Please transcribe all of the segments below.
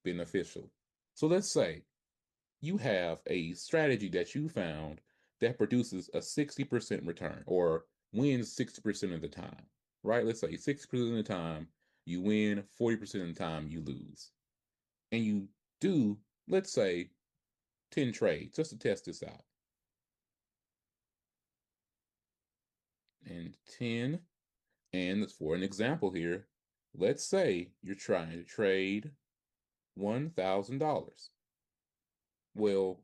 beneficial. So let's say you have a strategy that you found that produces a 60% return or wins 60% of the time, right? Let's say 60% of the time you win, 40% of the time you lose. And you do, let's say, 10 trades just to test this out. And 10, and for an example here, let's say you're trying to trade $1,000. Well,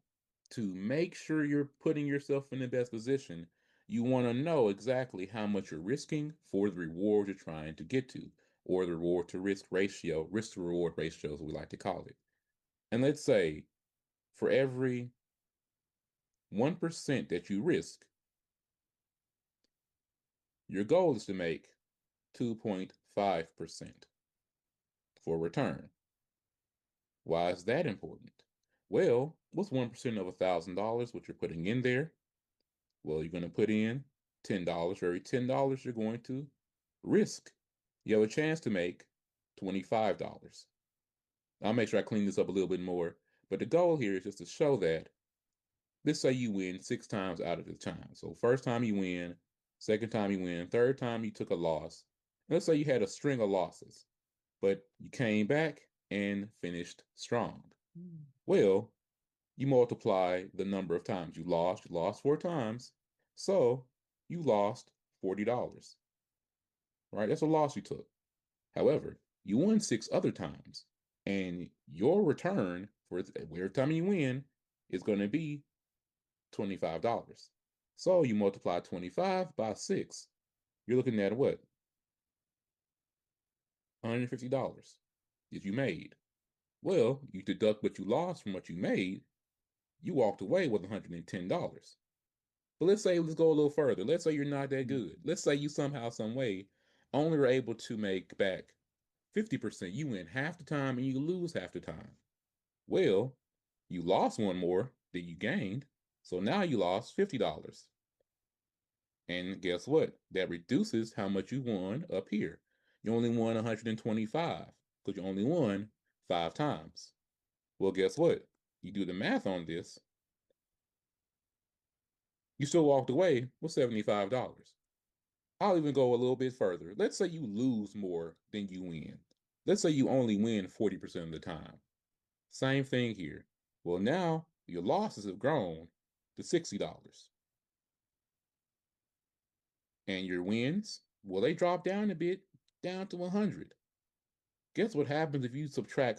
to make sure you're putting yourself in the best position, you want to know exactly how much you're risking for the reward you're trying to get to, or the reward to risk to reward ratio, as we like to call it. And let's say for every 1% that you risk, your goal is to make 2.5% for return. Why is that important? Well, what's 1% of $1,000, what you're putting in there? Well, you're going to put in $10. For every $10 you're going to risk, you have a chance to make $25. I'll make sure I clean this up a little bit more. But the goal here is just to show that, let's say you win 6 times out of the time. So first time you win, second time you win, third time you took a loss. Let's say you had a string of losses, but you came back and finished strong. Well, you multiply the number of times you lost 4 times. So you lost $40, right? That's a loss you took. However, you won 6 other times, and your return for every time you win is going to be $25. So you multiply 25 by 6. You're looking at what? $150 that you made. Well, you deduct what you lost from what you made, you walked away with $110. But let's go a little further. Let's say you're not that good. Let's say you somehow, some way, only were able to make back 50%. You win half the time and you lose half the time. Well, you lost one more than you gained. So now you lost $50. And guess what? That reduces how much you won up here. You only won 125 because you only won 5 times. Well, guess what? You do the math on this, you still walked away with $75. I'll even go a little bit further. Let's say you lose more than you win. Let's say you only win 40% of the time. Same thing here. Well, now your losses have grown to $60. And your wins, well, they drop down a bit, down to 100. Guess what happens if you subtract